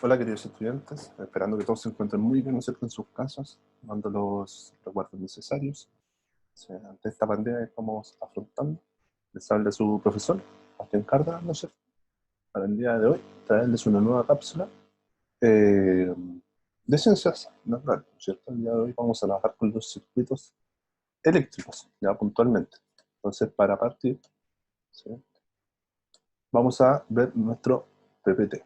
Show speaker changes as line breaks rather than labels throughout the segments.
Hola queridos estudiantes, esperando que todos se encuentren muy bien, ¿no es cierto?, en sus casas, tomando los resguardos necesarios. Ante esta pandemia que estamos afrontando, les habla su profesor, Bastián Cárdenas, ¿no es cierto?, para el día de hoy, traerles una nueva cápsula eh, de ciencias naturales, ¿no es cierto? El día de hoy vamos a trabajar con los circuitos eléctricos, ya puntualmente. Entonces, para partir, ¿sí?, vamos a ver nuestro PPT.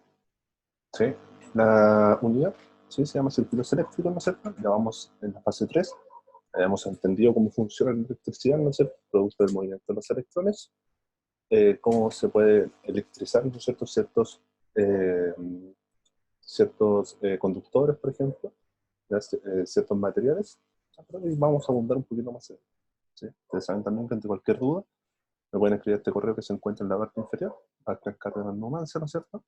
¿Sí? La unidad, ¿sí?, se llama circuitos eléctricos, ¿no es cierto? Ya vamos en la fase 3. Hemos entendido cómo funciona la electricidad, ¿no es cierto?, producto del movimiento de los electrones, cómo se puede electrizar, ¿no es cierto?, eh, ciertos conductores, por ejemplo, ya, ciertos materiales. Pero hoy vamos a abundar un poquito más en, ¿sí? Ustedes saben también que ante cualquier duda me pueden escribir este correo que se encuentra en la parte inferior, @cardenalnumancia, ¿no es cierto?,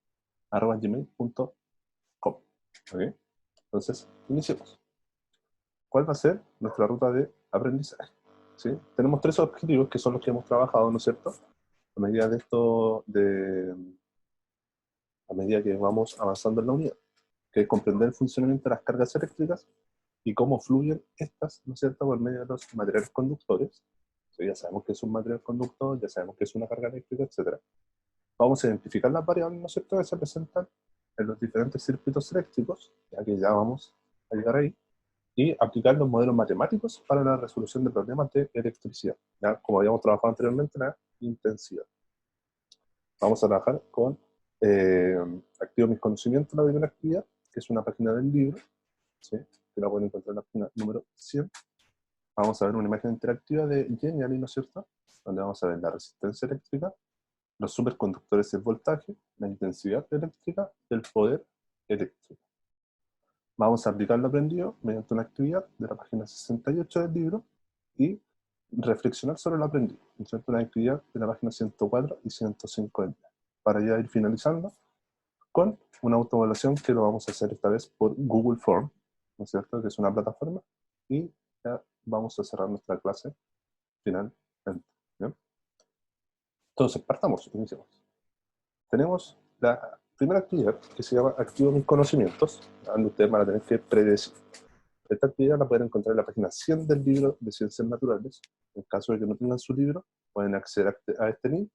@gmail.com. ¿Ok? Entonces, iniciemos. ¿Cuál va a ser nuestra ruta de aprendizaje? ¿Sí? Tenemos tres objetivos que son los que hemos trabajado, ¿no es cierto?, a medida de esto, a medida que vamos avanzando en la unidad, que es comprender el funcionamiento de las cargas eléctricas y cómo fluyen estas, ¿no es cierto?, por medio de los materiales conductores. ¿Sí? Ya sabemos que es un material conductor, ya sabemos que es una carga eléctrica, etc. Vamos a identificar las variables, ¿no es cierto?, que se presentan en los diferentes circuitos eléctricos, ya que ya vamos a llegar ahí, y aplicar los modelos matemáticos para la resolución de problemas de electricidad, ¿ya?, como habíamos trabajado anteriormente, la intensidad. Vamos a trabajar con Activo mis conocimientos, la primera actividad, que es una página del libro, ¿sí?, que la pueden encontrar en la página número 100. Vamos a ver una imagen interactiva de Genially, ¿no es cierto?, donde vamos a ver la resistencia eléctrica, los superconductores del voltaje, la intensidad eléctrica, el poder eléctrico. Vamos a aplicar lo aprendido mediante una actividad de la página 68 del libro y reflexionar sobre lo aprendido, ¿no es cierto?, una actividad de la página 104 y 105 del libro, para ya ir finalizando con una autoevaluación que lo vamos a hacer esta vez por Google Form, ¿no es cierto?, que es una plataforma, y ya vamos a cerrar nuestra clase finalmente. ¿Bien? Entonces, partamos, iniciamos. Tenemos la primera actividad, que se llama Activo mis conocimientos, donde ustedes van a tener que predecir. Esta actividad la pueden encontrar en la página 100 del libro de Ciencias Naturales. En caso de que no tengan su libro, pueden acceder a este link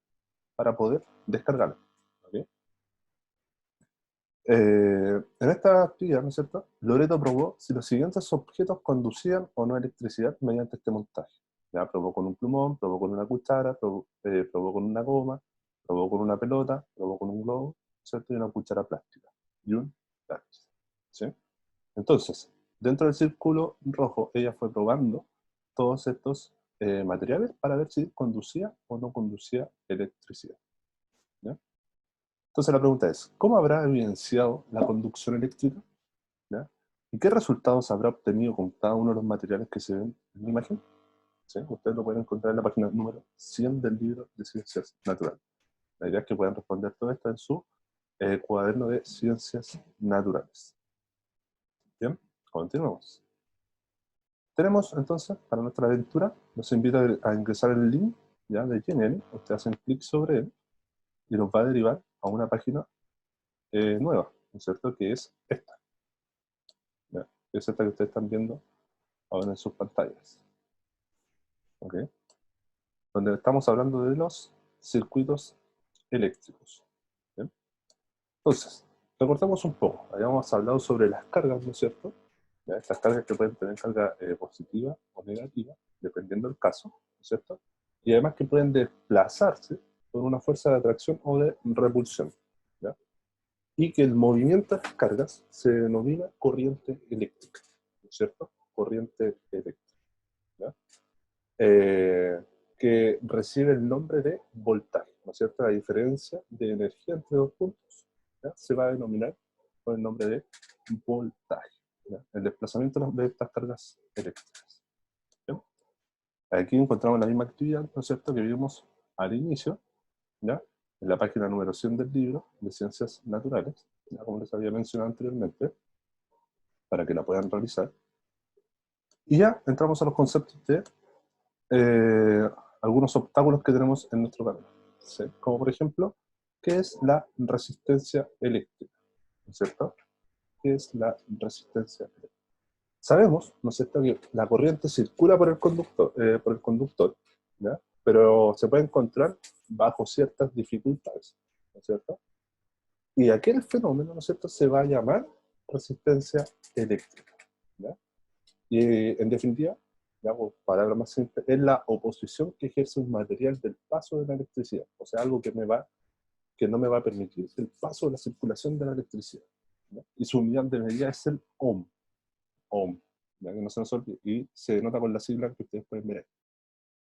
para poder descargarlo. ¿Okay? En esta actividad, ¿no es cierto?, Loreto probó si los siguientes objetos conducían o no electricidad mediante este montaje. Ya, probó con un plumón, probó con una cuchara, probó con una goma, probó con una pelota, probó con un globo, ¿cierto?, y una cuchara plástica. Y un lápiz. ¿Sí? Entonces, dentro del círculo rojo, ella fue probando todos estos materiales para ver si conducía o no conducía electricidad. ¿Ya? Entonces la pregunta es, ¿cómo habrá evidenciado la conducción eléctrica? ¿Ya? ¿Y qué resultados habrá obtenido con cada uno de los materiales que se ven en la imagen? ¿Sí? Ustedes lo pueden encontrar en la página número 100 del libro de Ciencias Naturales. La idea es que puedan responder todo esto en su cuaderno de Ciencias Naturales. Bien, continuamos. Tenemos entonces, para nuestra aventura, los invito a ingresar el link, ¿ya?, de Genially. Ustedes hacen clic sobre él y los va a derivar a una página nueva, ¿no es cierto?, que es esta. ¿Ya? Es esta que ustedes están viendo ahora en sus pantallas. ¿Ok? Donde estamos hablando de los circuitos eléctricos. ¿Bien? Entonces, recordemos un poco. Habíamos hablado sobre las cargas, ¿no es cierto? ¿Ya? Estas cargas que pueden tener carga positiva o negativa, dependiendo del caso, ¿no es cierto? Y además que pueden desplazarse por una fuerza de atracción o de repulsión. ¿Ya? Y que el movimiento de las cargas se denomina corriente eléctrica, ¿no es cierto? Corriente eléctrica. ¿Ya? Que recibe el nombre de voltaje, ¿no es cierto? La diferencia de energía entre dos puntos, ¿ya?, se va a denominar con el nombre de voltaje, ¿ya?, el desplazamiento de estas cargas eléctricas. ¿Ya? Aquí encontramos la misma actividad, ¿no es cierto?, que vimos al inicio, ¿ya?, en la página número 100 del libro de Ciencias Naturales, ¿ya?, como les había mencionado anteriormente, para que la puedan realizar. Y ya entramos a los conceptos de algunos obstáculos que tenemos en nuestro camino, ¿sí? Como por ejemplo, ¿qué es la resistencia eléctrica? ¿No es cierto? qué es la resistencia eléctrica. Sabemos, ¿no es cierto?, que la corriente circula por el conductor, ¿ya? Pero se puede encontrar bajo ciertas dificultades, ¿no es cierto? Y aquel fenómeno, ¿no es cierto?, se va a llamar resistencia eléctrica, ¿ya? Y en definitiva, ya por palabras más simples, es la oposición que ejerce un material del paso de la electricidad, o sea, algo que no me va a permitir el paso de la circulación de la electricidad, ¿ya? Y su unidad de medida es el ohm, ¿ya? Que no se nos olvide, y se denota con la sigla que ustedes pueden ver ahí,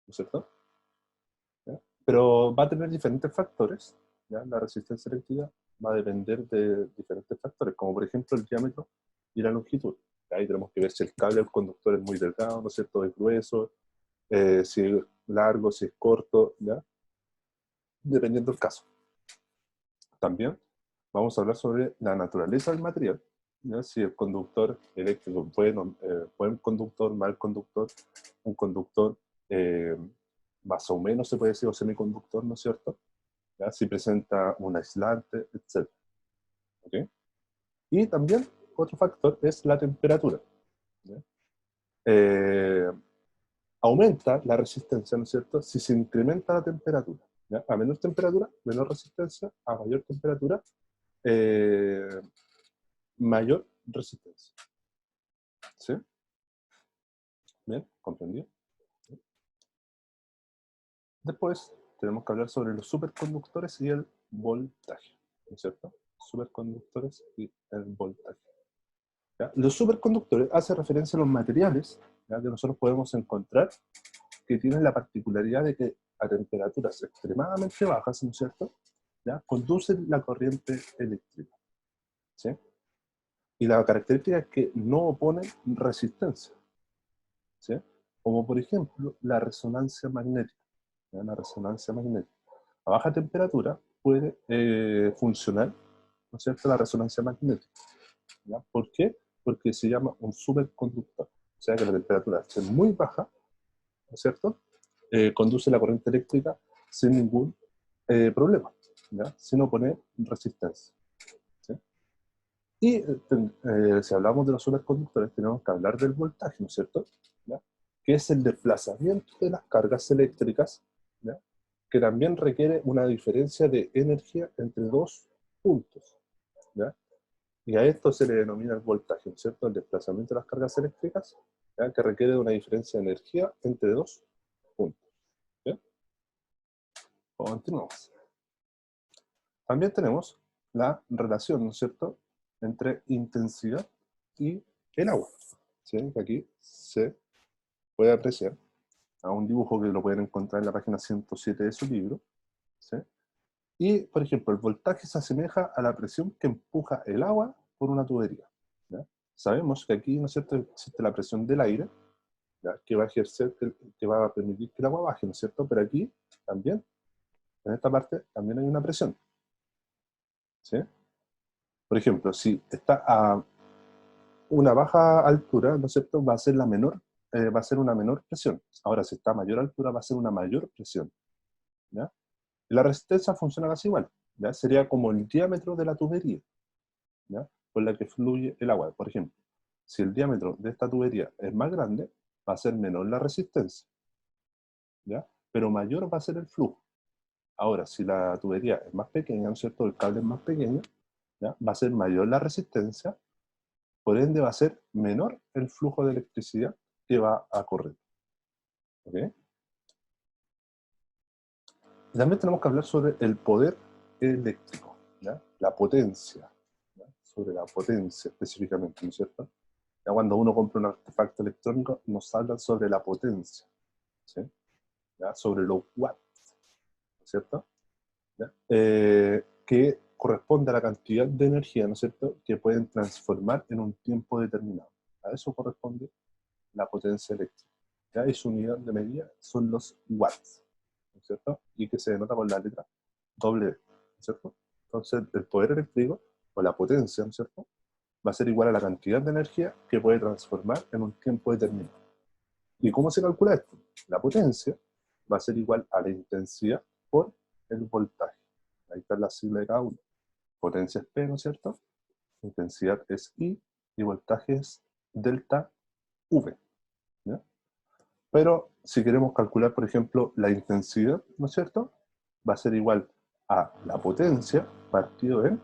¿no es cierto? ¿Ya? Pero va a tener diferentes factores, ¿ya? La resistencia eléctrica va a depender de diferentes factores, como por ejemplo el diámetro y la longitud. Ahí tenemos que ver si el cable del conductor es muy delgado, ¿no es cierto?, es grueso, si es largo, si es corto, ¿ya? Dependiendo del caso. También vamos a hablar sobre la naturaleza del material, ¿ya? Si el conductor eléctrico es buen conductor, mal conductor, un conductor más o menos se puede decir, o semiconductor, ¿no es cierto? ¿Ya? Si presenta un aislante, etc. ¿Okay? Y también otro factor es la temperatura, ¿ya? Aumenta la resistencia, ¿no es cierto?, si se incrementa la temperatura, ¿ya? A menor temperatura, menor resistencia; a mayor temperatura, eh, mayor resistencia. ¿Sí? ¿Bien? ¿Comprendido? Después tenemos que hablar sobre los superconductores y el voltaje, ¿no es cierto? Superconductores y el voltaje. ¿Ya? Los superconductores hacen referencia a los materiales, ¿ya?, que nosotros podemos encontrar, que tienen la particularidad de que a temperaturas extremadamente bajas, ¿no es cierto?, ¿ya?, conducen la corriente eléctrica, ¿sí? Y la característica es que no oponen resistencia, ¿sí? Como por ejemplo la resonancia magnética, ¿ya? La resonancia magnética. A baja temperatura puede funcionar, ¿no es cierto?, la resonancia magnética, ¿ya? ¿Por qué? Porque se llama un superconductor. O sea que la temperatura es muy baja, ¿no es cierto?, conduce la corriente eléctrica sin ningún problema, ¿ya?, sin oponer resistencia, ¿sí? Y si hablamos de los superconductores, tenemos que hablar del voltaje, ¿no es cierto?, ¿ya?, que es el desplazamiento de las cargas eléctricas, ¿ya?, que también requiere una diferencia de energía entre dos puntos, ¿ya? Y a esto se le denomina el voltaje, ¿no es cierto?, el desplazamiento de las cargas eléctricas, ¿ya?, que requiere de una diferencia de energía entre dos puntos. ¿Bien? Continuamos. También tenemos la relación, ¿no es cierto?, entre intensidad y el agua, ¿sí? Que aquí se puede apreciar a un dibujo que lo pueden encontrar en la página 107 de su libro, ¿sí? Y, por ejemplo, el voltaje se asemeja a la presión que empuja el agua por una tubería, ¿ya? Sabemos que aquí, ¿no es cierto?, existe la presión del aire, ¿ya?, que va a ejercer, que va a permitir que el agua baje, ¿no es cierto?, pero aquí también, en esta parte, también hay una presión, ¿sí? Por ejemplo, si está a una baja altura, ¿no es cierto?, va a ser va a ser una menor presión. Ahora, si está a mayor altura, va a ser una mayor presión, ¿ya? Y la resistencia funciona casi igual, ¿ya? Sería como el diámetro de la tubería, ¿ya?, por la que fluye el agua. Por ejemplo, si el diámetro de esta tubería es más grande, va a ser menor la resistencia, ¿ya?, pero mayor va a ser el flujo. Ahora, si la tubería es más pequeña, ¿no es cierto?, el cable es más pequeño, ¿ya?, va a ser mayor la resistencia, por ende va a ser menor el flujo de electricidad que va a correr. ¿Ok? Y también tenemos que hablar sobre el poder eléctrico, ¿ya?, la potencia, ¿ya?, sobre la potencia específicamente, ¿no es cierto? Ya cuando uno compra un artefacto electrónico, nos hablan sobre la potencia, ¿sí?, ¿ya?, sobre los watts, ¿no es cierto?, ¿ya? Que corresponde a la cantidad de energía, ¿no es cierto?, que pueden transformar en un tiempo determinado. A eso corresponde la potencia eléctrica, ¿ya? Y su unidad de medida son los watts, ¿no es cierto?, y que se denota con la letra W, ¿no es cierto? Entonces, el poder eléctrico, o la potencia, ¿no es cierto?, va a ser igual a la cantidad de energía que puede transformar en un tiempo determinado. ¿Y cómo se calcula esto? La potencia va a ser igual a la intensidad por el voltaje. Ahí está la sigla de cada uno. Potencia es P, ¿no es cierto?, intensidad es I y voltaje es delta V. ¿Ya? Pero si queremos calcular, por ejemplo, la intensidad, ¿no es cierto? Va a ser igual a la potencia partido en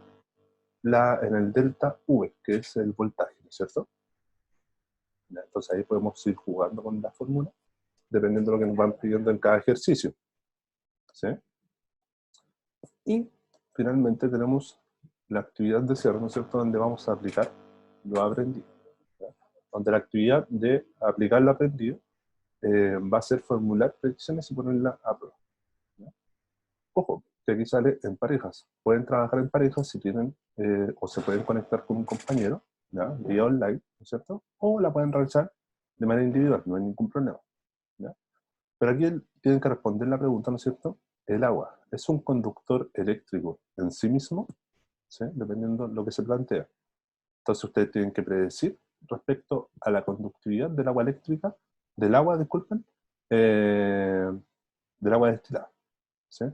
el delta V, que es el voltaje, ¿no es cierto? ¿Ya? Entonces ahí podemos ir jugando con la fórmula, dependiendo de lo que nos van pidiendo en cada ejercicio. ¿Sí? Y finalmente tenemos la actividad de cierre, ¿no es cierto?, donde vamos a aplicar lo aprendido. ¿Ya? Donde la actividad de aplicar lo aprendido va a ser formular predicciones y ponerla a prueba. ¿Ya? Ojo, que aquí sale en parejas. Pueden trabajar en parejas si tienen, o se pueden conectar con un compañero, ¿ya? Vía online, ¿no es cierto? O la pueden realizar de manera individual, no hay ningún problema. ¿Ya? Pero aquí tienen que responder la pregunta, ¿no es cierto? ¿El agua es un conductor eléctrico en sí mismo? ¿Sí? Dependiendo de lo que se plantea. Entonces ustedes tienen que predecir respecto a la conductividad del agua eléctrica, disculpen, del agua destilada. ¿Sí?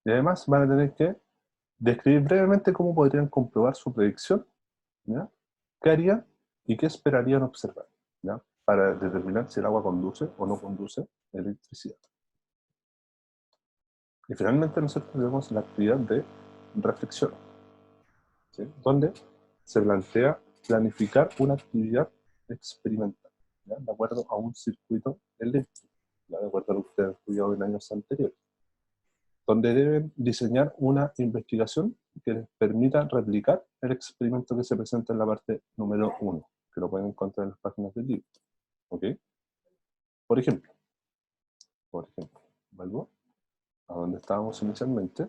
Y además van a tener que describir brevemente cómo podrían comprobar su predicción, ¿ya? ¿Qué harían y qué esperarían observar? ¿Ya? Para determinar si el agua conduce o no conduce electricidad. Y finalmente nosotros tenemos la actividad de reflexión, ¿sí? Donde se plantea planificar una actividad experimental, ¿ya? De acuerdo a un circuito eléctrico, ¿ya? De acuerdo a lo que ustedes han estudiado en años anteriores, donde deben diseñar una investigación que les permita replicar el experimento que se presenta en la parte número 1, que lo pueden encontrar en las páginas del libro. ¿Ok? Por ejemplo, vuelvo a donde estábamos inicialmente.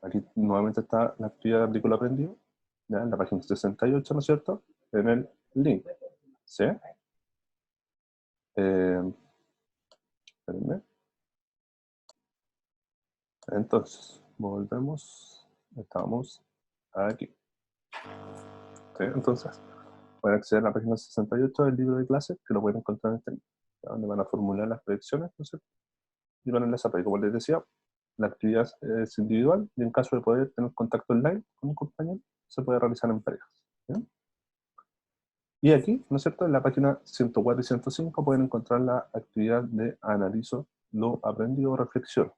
Aquí nuevamente está la actividad de artículo aprendido, ¿ya? En la página 68, ¿no es cierto? En el link. ¿Sí? Espérenme. Entonces, volvemos. Estamos aquí. ¿Sí? Entonces, pueden acceder a la página 68 del libro de clases, que lo pueden encontrar en este link, ¿ya? Donde van a formular las predicciones, ¿no es cierto? Y van a enlazar. Y como les decía, la actividad es individual y en caso de poder tener contacto online con un compañero, se puede realizar en parejas. ¿Sí? Y aquí, ¿no es cierto?, en la página 104 y 105 pueden encontrar la actividad de analizo lo aprendido o reflexión,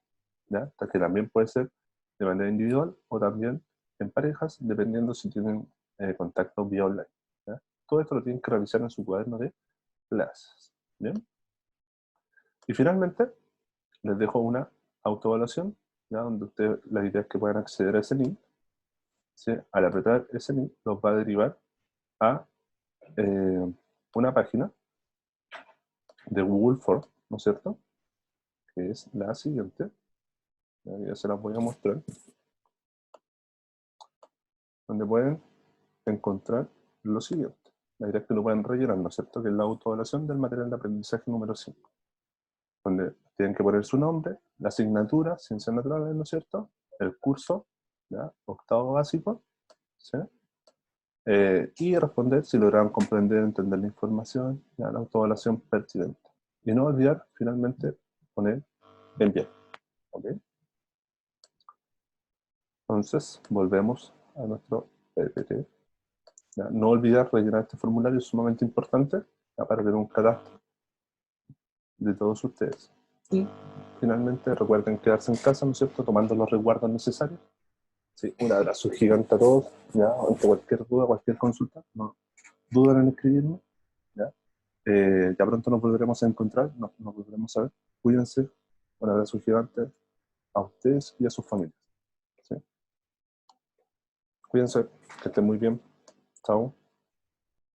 ¿ya? Que también puede ser de manera individual o también en parejas, dependiendo si tienen contacto vía online. ¿Ya? Todo esto lo tienen que revisar en su cuaderno de clases. ¿Bien? Y finalmente, les dejo una autoevaluación, ¿ya? Donde la idea es que puedan acceder a ese link. ¿Sí? Al apretar ese link, los va a derivar a una página de Google Form, ¿no es cierto? Que es la siguiente. Ya se las voy a mostrar. Donde pueden encontrar lo siguiente. La idea es que lo pueden rellenar, ¿no es cierto? Que es la autoevaluación del material de aprendizaje número 5. Donde tienen que poner su nombre, la asignatura, ciencias naturales, ¿no es cierto? El curso, ¿ya? Octavo básico, ¿sí? Y responder si lograron comprender, entender la información, ¿ya? La autoevaluación pertinente. Y no olvidar, finalmente, poner enviar. ¿Ok? Entonces, volvemos a nuestro PPT. ¿Ya? No olvidar rellenar este formulario, es sumamente importante, ¿ya? Para tener un cadastro de todos ustedes. Y finalmente recuerden quedarse en casa, ¿no es cierto?, tomando los resguardos necesarios. Sí, un abrazo gigante a todos, ¿ya? Ante cualquier duda, cualquier consulta, no duden en escribirme, ¿ya? Ya pronto nos volveremos a encontrar, nos volveremos a ver. Cuídense, un abrazo gigante a ustedes y a sus familias. ¿Sí? Cuídense, que estén muy bien. Chao.